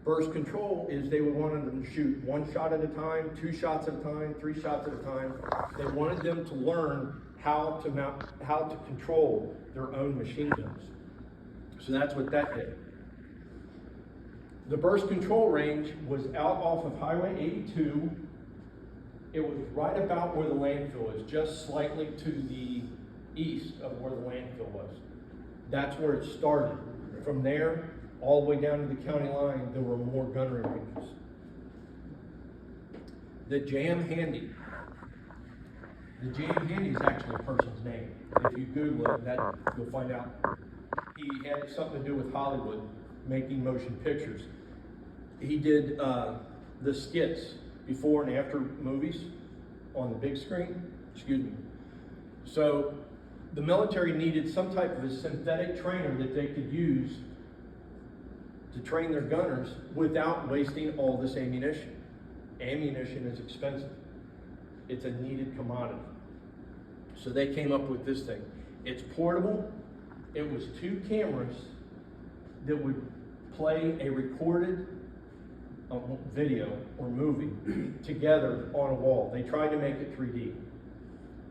Burst control is they wanted them to shoot 1 shot at a time, 2 shots at a time, 3 shots at a time. They wanted them to learn how to control their own machine guns. So that's what that did. The burst control range was out off of Highway 82. It was right about where the landfill is, just slightly to the east of where the landfill was. That's where it started. From there, all the way down to the county line, there were more gunnery ranges. The Jam Handy. The Jam Handy is actually a person's name. If you Google it, that you'll find out. He had something to do with Hollywood, making motion pictures. He did the skits before and after movies on the big screen. Excuse me. So the military needed some type of a synthetic trainer that they could use to train their gunners without wasting all this ammunition. Ammunition is expensive. It's a needed commodity. So they came up with this thing. It's portable. It was 2 cameras that would play a recorded video or movie together on a wall. They tried to make it 3D.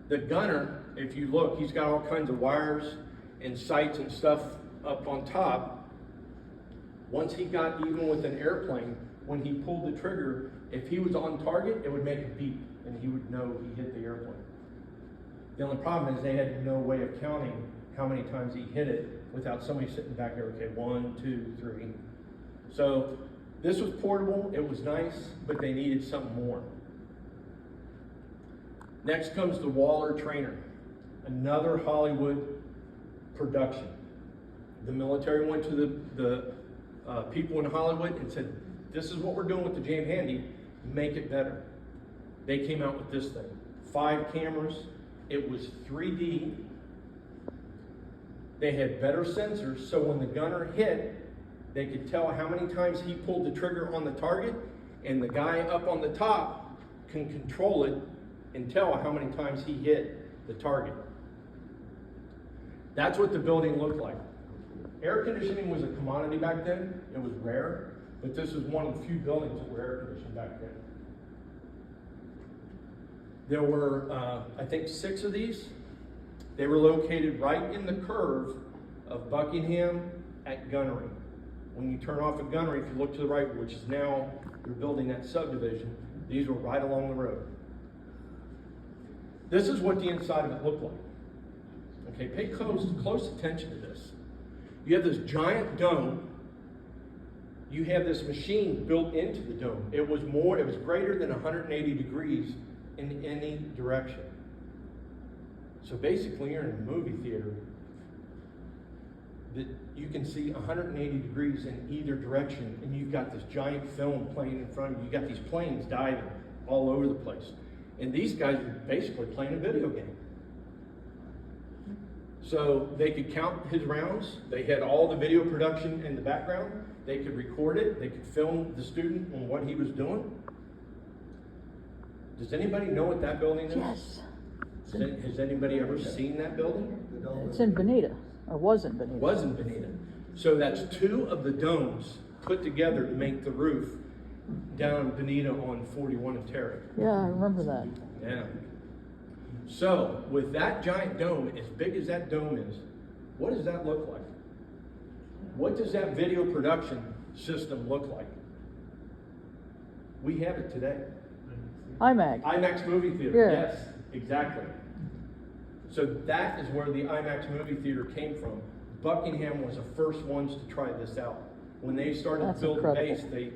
The gunner, if you look, he's got all kinds of wires and sights and stuff up on top. Once he got even with an airplane, when he pulled the trigger, if he was on target, it would make a beep and he would know he hit the airplane. The only problem is they had no way of counting how many times he hit it without somebody sitting back there, okay, 1, 2, 3. So this was portable, it was nice, but they needed something more. Next comes the Waller Trainer, another Hollywood production. The military went to the people in Hollywood and said, this is what we're doing with the Jam Handy, make it better. They came out with this thing, 5 cameras, it was 3D. They had better sensors, so when the gunner hit, they could tell how many times he pulled the trigger on the target, and the guy up on the top can control it and tell how many times he hit the target. That's what the building looked like. Air conditioning was a commodity back then. It was rare, but this was one of the few buildings that were air conditioned back then. There were, I think, 6 of these. They were located right in the curve of Buckingham at Gunnery. When you turn off at Gunnery, if you look to the right, which is now, you're building that subdivision, these were right along the road. This is what the inside of it looked like. Okay, pay close attention to this. You have this giant dome. You have this machine built into the dome. It was greater than 180 degrees in any direction. So basically, you're in a movie theater that you can see 180 degrees in either direction, and you've got this giant film playing in front of you. You got these planes diving all over the place. And these guys were basically playing a video game. So they could count his rounds. They had all the video production in the background. They could record it. They could film the student on what he was doing. Does anybody know what that building is? Yes. Has anybody ever seen that building? It's in Bonita, or was in Bonita. Was in Bonita. So that's 2 of the domes put together to make the roof down in Bonita on 41 and Terry. Yeah, I remember that. Yeah. So with that giant dome, as big as that dome is, what does that look like? What does that video production system look like? We have it today. IMAX. IMAX movie theater, Yeah. yes, exactly. So that is where the IMAX movie theater came from. Buckingham was the first ones to try this out. When they started to build the base, they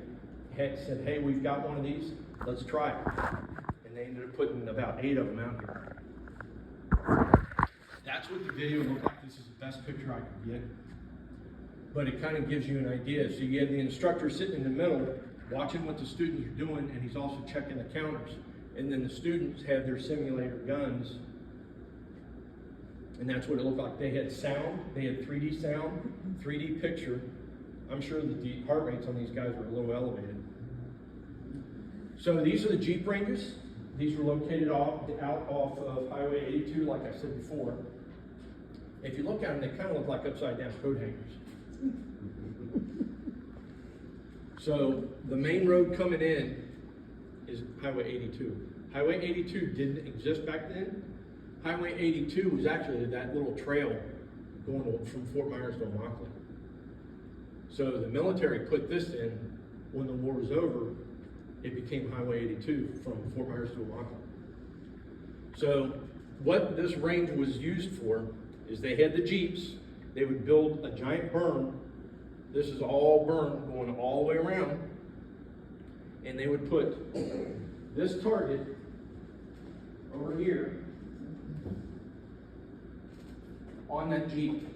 had said, hey, we've got one of these, let's try it. And they ended up putting about 8 of them out here. That's what the video looked like. This is the best picture I could get. But it kind of gives you an idea. So you have the instructor sitting in the middle, watching what the students are doing, and he's also checking the counters. And then the students have their simulator guns, and that's what it looked like. They had sound, they had 3D sound, 3D picture. I'm sure that the heart rates on these guys were a little elevated. So these are the Jeep Rangers. These were located out off of Highway 82, like I said before. If you look at them, they kind of look like upside down coat hangers. So the main road coming in is Highway 82. Highway 82 didn't exist back then. Highway 82 was actually that little trail going from Fort Myers to Immokalee. So the military put this in when the war was over. It became Highway 82 from Fort Myers to Immokalee. So what this range was used for is they had the Jeeps. They would build a giant berm. This is all berm going all the way around. And they would put this target over here on that Jeep.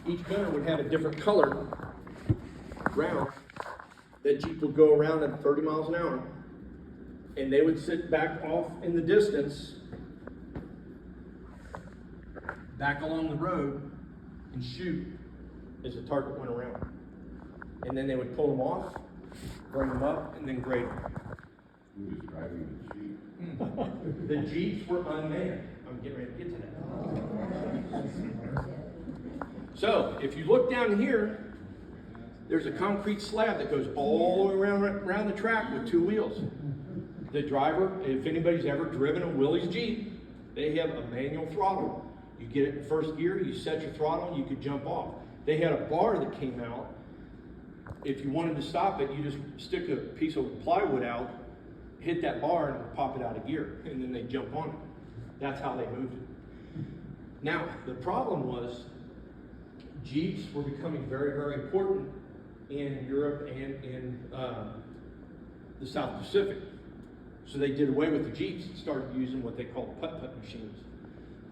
Each gunner would have a different color round. That Jeep would go around at 30 miles an hour. And they would sit back off in the distance, back along the road, and shoot as the target went around. And then they would pull them off, bring them up, and then grade them. Who was driving the Jeep? The Jeeps were unmanned. I'm getting ready to get to that. So, if you look down here, there's a concrete slab that goes all the way around the track with two wheels. The driver, if anybody's ever driven a Willys Jeep, they have a manual throttle. You get it in first gear, you set your throttle, you could jump off. They had a bar that came out. If you wanted to stop it, you just stick a piece of plywood out, hit that bar, and it would pop it out of gear, and then they jump on it. That's how they moved it. Now, the problem was Jeeps were becoming very, very important in Europe and in the South Pacific. So they did away with the Jeeps and started using what they called putt-putt machines.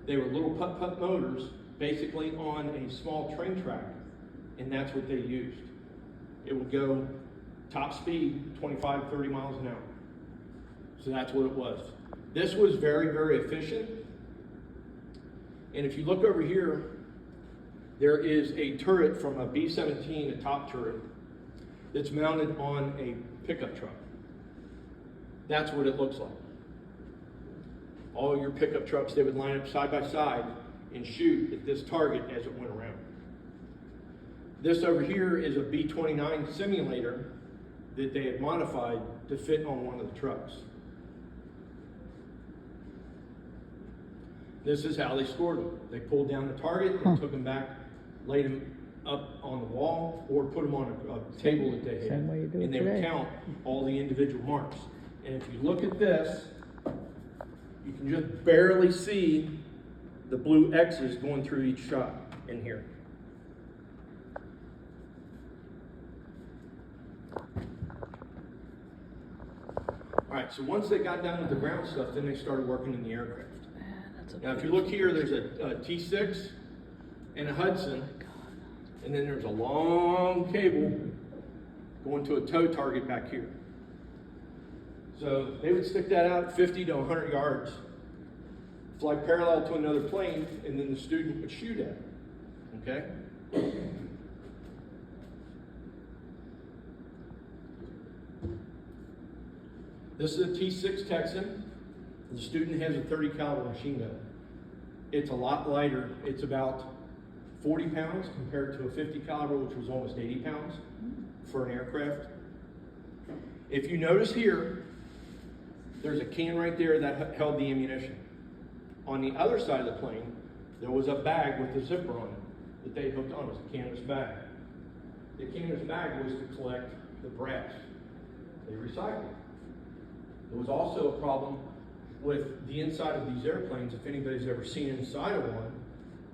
They were little putt-putt motors basically on a small train track, and that's what they used. It would go top speed, 25, 30 miles an hour. So that's what it was. This was very, very efficient. And if you look over here, there is a turret from a B-17, a top turret, that's mounted on a pickup truck. That's what it looks like. All your pickup trucks, they would line up side by side and shoot at this target as it went around. This over here is a B-29 simulator that they had modified to fit on one of the trucks. This is how they scored them. They pulled down the target and took them back, laid them up on the wall, or put them on a table that they had. Same way you do it and they today. would count all the individual marks. And if you look at this, you can just barely see the blue X's going through each shot in here. All right, so once they got done with the ground stuff, then they started working in the aircraft. Now, if you look here, there's a T6 and a Hudson, and then there's a long cable going to a tow target back here. So they would stick that out 50 to 100 yards, fly parallel to another plane, and then the student would shoot at it, okay? This is a T6 Texan. The student has a 30 caliber machine gun. It's a lot lighter. It's about 40 pounds compared to a 50 caliber, which was almost 80 pounds for an aircraft. If you notice here, there's a can right there that held the ammunition. On the other side of the plane, there was a bag with a zipper on it that they hooked on. It was a canvas bag. The canvas bag was to collect the brass. They recycled it. There was also a problem with the inside of these airplanes. If anybody's ever seen inside of one,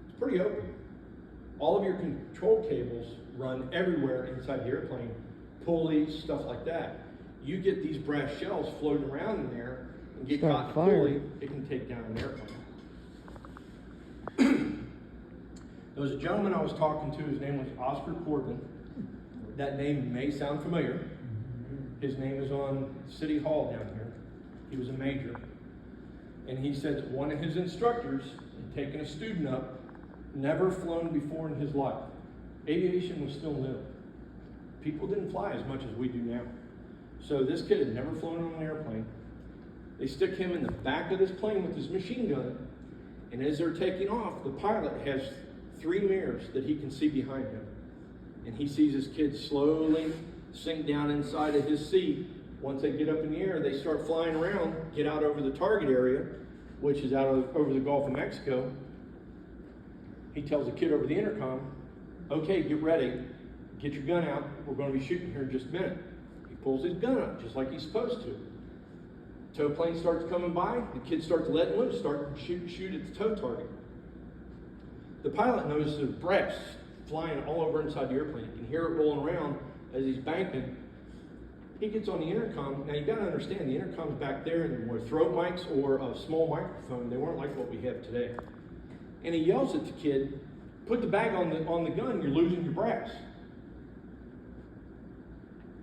it's pretty open. All of your control cables run everywhere inside the airplane, pulleys, stuff like that. You get these brass shells floating around in there and get caught in a pulley, it can take down an airplane. There was a gentleman I was talking to, his name was Oscar Corbin. That name may sound familiar. His name is on City Hall down here. He was a major. And he said that one of his instructors had taken a student up, never flown before in his life. Aviation was still new. People didn't fly as much as we do now. So this kid had never flown on an airplane. They stick him in the back of this plane with his machine gun, and as they're taking off, the pilot has 3 mirrors that he can see behind him. And he sees his kids slowly sink down inside of his seat. Once they get up in the air, they start flying around, get out over the target area, which is over the Gulf of Mexico. He tells the kid over the intercom, okay, get ready, get your gun out, we're going to be shooting here in just a minute. He pulls his gun up, just like he's supposed to. Tow plane starts coming by, the kid starts letting loose, start to shoot at the tow target. The pilot notices brass flying all over inside the airplane. You can hear it rolling around as he's banking. He gets on the intercom. Now you got to understand, the intercom's back there, and were throat mics or a small microphone. They weren't like what we have today. And he yells at the kid, "Put the bag on the gun. You're losing your brass."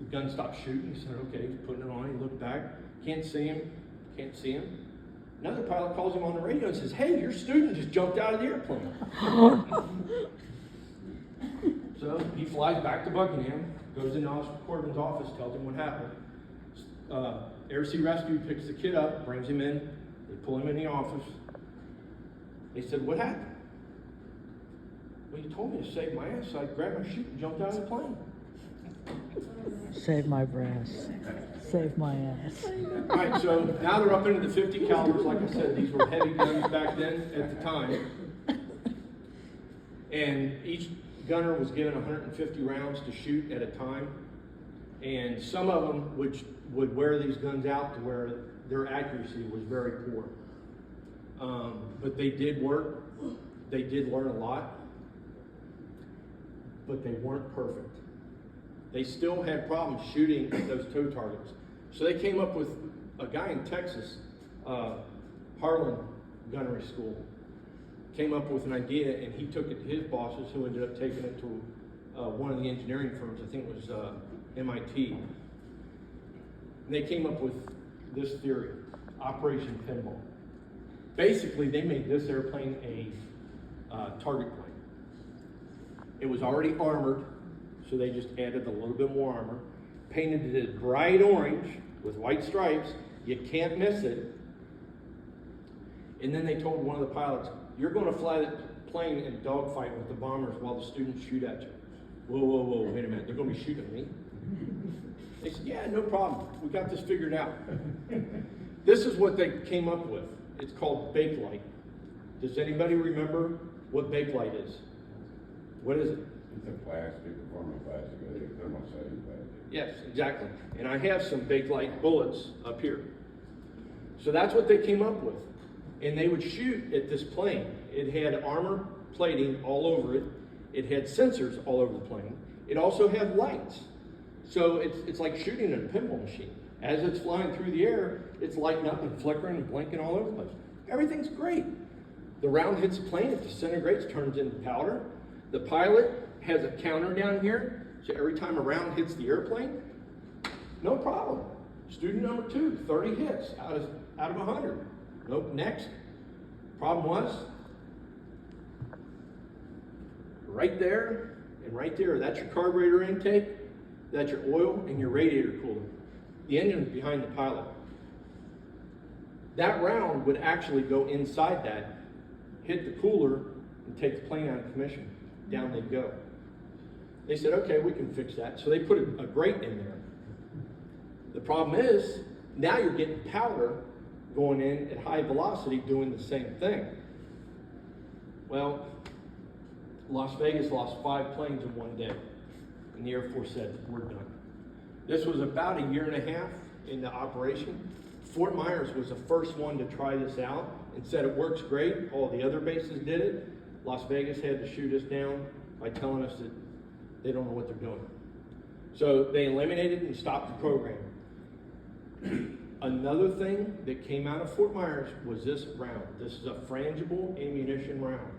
The gun stopped shooting. He said, "Okay." He's putting it on. He looked back. Can't see him. Can't see him. Another pilot calls him on the radio and says, "Hey, your student just jumped out of the airplane." So he flies back to Buckingham, goes into Officer Corbin's office, tells him what happened. Air Sea Rescue picks the kid up, brings him in. They pull him in the office. They said, "What happened?" "Well, you told me to save my ass, so I grabbed my chute and jumped out of the plane." Save my brass. Save my ass. All right, so now they're up into the 50 calibers. Like I said, these were heavy guns back then at the time. And each gunner was given 150 rounds to shoot at a time. And some of them would wear these guns out to where their accuracy was very poor. But they did work. They did learn a lot. But they weren't perfect. They still had problems shooting at those tow targets. So they came up with a guy in Texas, Harlan Gunnery School, came up with an idea, and he took it to his bosses, who ended up taking it to one of the engineering firms. I think it was MIT. And they came up with this theory, Operation Pinball. Basically, they made this airplane a target plane. It was already armored, so they just added a little bit more armor, painted it bright orange with white stripes. You can't miss it. And then they told one of the pilots, "You're going to fly that plane in a dogfight with the bombers while the students shoot at you." Whoa, whoa, whoa, wait a minute, they're going to be shooting at me? They said, "Yeah, no problem. We got this figured out." This is what they came up with. It's called Bakelite. Does anybody remember what Bakelite is? What is it? It's a plastic, form of plastic, I think, thermosetting plastic. Yes, exactly. And I have some Bakelite bullets up here. So that's what they came up with. And they would shoot at this plane. It had armor plating all over it. It had sensors all over the plane. It also had lights. So it's like shooting in a pinball machine. As it's flying through the air, it's lighting up and flickering and blinking all over the place. Everything's great. The round hits the plane, it disintegrates, turns into powder. The pilot has a counter down here, so every time a round hits the airplane, no problem. Student number 2, 30 hits out of 100. Nope, next. Problem was, right there and right there, that's your carburetor intake, that's your oil and your radiator cooler. The engine's behind the pilot. That round would actually go inside that, hit the cooler, and take the plane out of commission. Down they'd go. They said, "Okay, we can fix that." So they put a grate in there. The problem is, now you're getting powder going in at high velocity doing the same thing. Well, Las Vegas lost 5 planes in one day. And the Air Force said, "We're done." This was about a year and a half into operation. Fort Myers was the first one to try this out and said it works great. All the other bases did it. Las Vegas had to shoot us down by telling us that they don't know what they're doing. So they eliminated and stopped the program. Another thing that came out of Fort Myers was this round. This is a frangible ammunition round.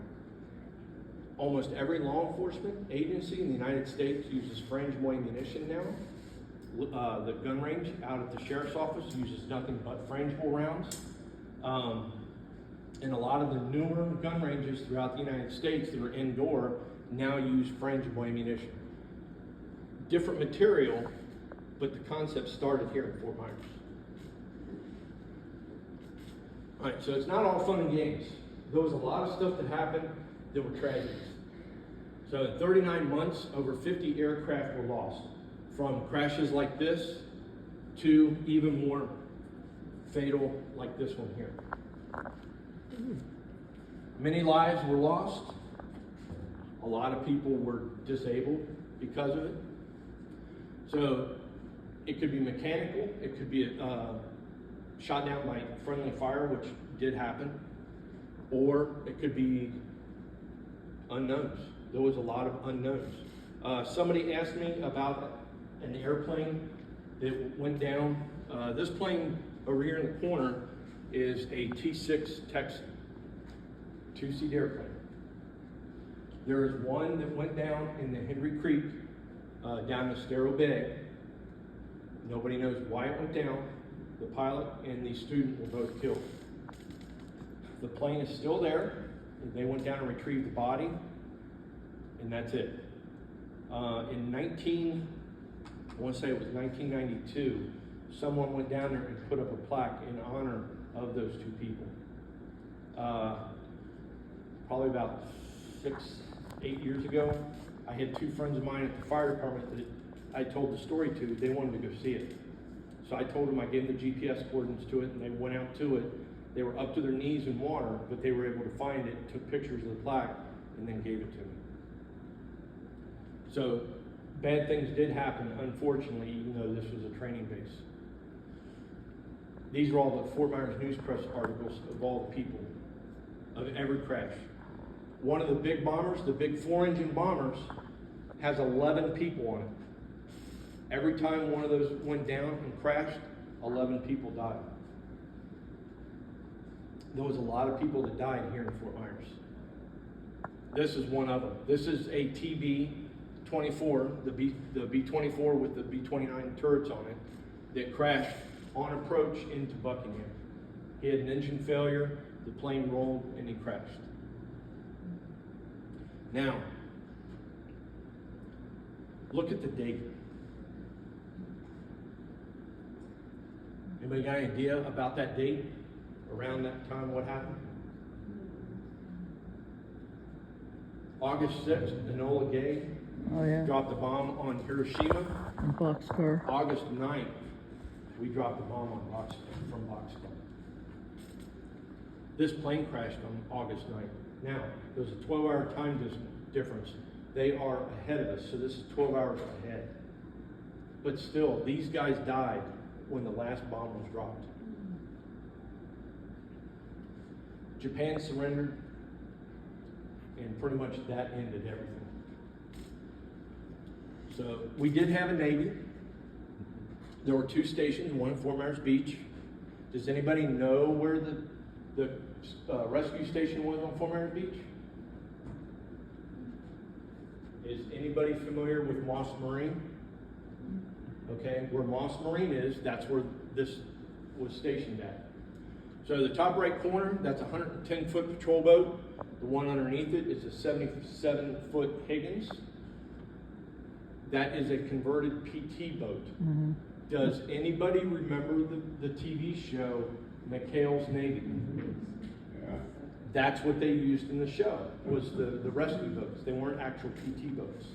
Almost every law enforcement agency in the United States uses frangible ammunition now. The gun range out at the sheriff's office uses nothing but frangible rounds. And a lot of the newer gun ranges throughout the United States that are indoor now use frangible ammunition. Different material, but the concept started here in Fort Myers. All right, so it's not all fun and games. There was a lot of stuff that happened that were tragedies. So in 39 months, over 50 aircraft were lost, from crashes like this to even more fatal like this one here. Many lives were lost. A lot of people were disabled because of it. So it could be mechanical, it could be shot down by friendly fire, which did happen, or it could be unknowns. There was a lot of unknowns. Somebody asked me about an airplane that went down. This plane over here in the corner is a T-6 Texan, two-seat airplane. There is one that went down in the Henry Creek, down in Estero Bay. Nobody knows why it went down. The pilot and the student were both killed. The plane is still there. They went down and retrieved the body, and that's it. In I want to say it was 1992, someone went down there and put up a plaque in honor of those two people. Probably about 6-8 years ago, I had two friends of mine at the fire department that I told the story to. They wanted to go see it. So I told them, I gave them the GPS coordinates to it, and they went out to it. They were up to their knees in water, but they were able to find it, took pictures of the plaque, and then gave it to me. So bad things did happen, unfortunately, even though this was a training base. These are all the Fort Myers News Press articles of all the people, of every crash. One of the big bombers, the big 4-engine bombers, has 11 people on it. Every time one of those went down and crashed, 11 people died. There was a lot of people that died here in Fort Myers. This is one of them. This is a TB-24, the B-24 with the B-29 turrets on it, that crashed on approach into Buckingham. He had an engine failure, the plane rolled, and he crashed. Now, look at the date. Anybody got any idea about that date? Around that time, what happened? August 6th, Enola Gay dropped the bomb on Hiroshima. And Boxcar. August 9th, we dropped the bomb on from Boxcar. This plane crashed on August 9th. Now, there's a 12-hour time difference. They are ahead of us, so this is 12 hours ahead. But still, these guys died when the last bomb was dropped. Japan surrendered, and pretty much that ended everything. So we did have a Navy. There were 2 stations, one at Fort Myers Beach. Does anybody know where the rescue station was on Fort Myers Beach? Is anybody familiar with Moss Marine? Okay, where Moss Marine is, that's where this was stationed at. So the top right corner, that's a 110-foot patrol boat. The one underneath it is a 77-foot Higgins. That is a converted PT boat. Mm-hmm. Does anybody remember the TV show McHale's Navy? Yeah. That's what they used in the show, was the rescue boats. They weren't actual PT boats.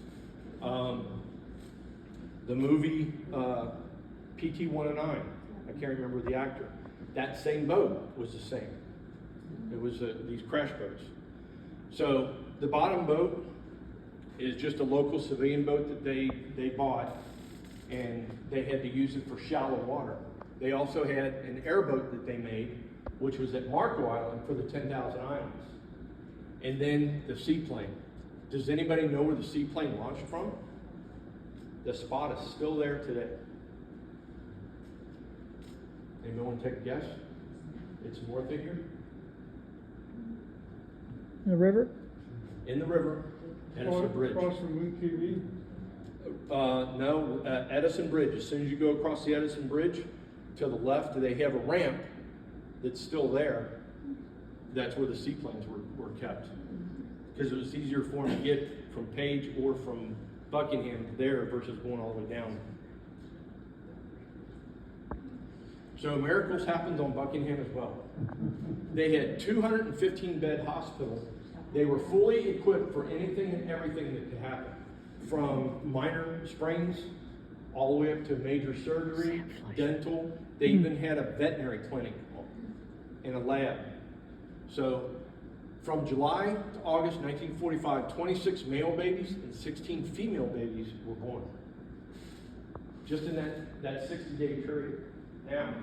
The movie PT-109, I can't remember the actor. That same boat was the same. It was these crash boats. So the bottom boat is just a local civilian boat that they bought, and they had to use it for shallow water. They also had an airboat that they made, which was at Marco Island for the 10,000 Islands. And then the seaplane. Does anybody know where the seaplane launched from? The spot is still there today. Anybody want to take a guess? It's north of here. In the river? In the river. Edison Bridge. Across from UTV? No, Edison Bridge. As soon as you go across the Edison Bridge, to the left, they have a ramp that's still there. That's where the seaplanes were kept. Because it was easier for them to get from Page or from Buckingham there versus going all the way down. So miracles happened on Buckingham as well. They had 215-bed hospital They were fully equipped for anything and everything that could happen, from minor sprains all the way up to major surgery, dental. They even had a veterinary clinic and a lab. So from July to August 1945, 26 male babies and 16 female babies were born. Just in that 60-day period. Now,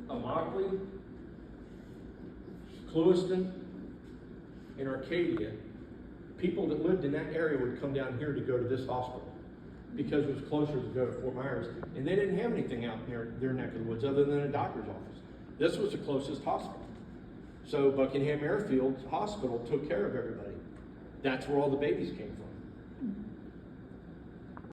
Immokalee, Clewiston, and Arcadia, people that lived in that area would come down here to go to this hospital because it was closer to go to Fort Myers, and they didn't have anything out near their neck of the woods other than a doctor's office. This was the closest hospital. So Buckingham Airfield Hospital took care of everybody. That's where all the babies came from.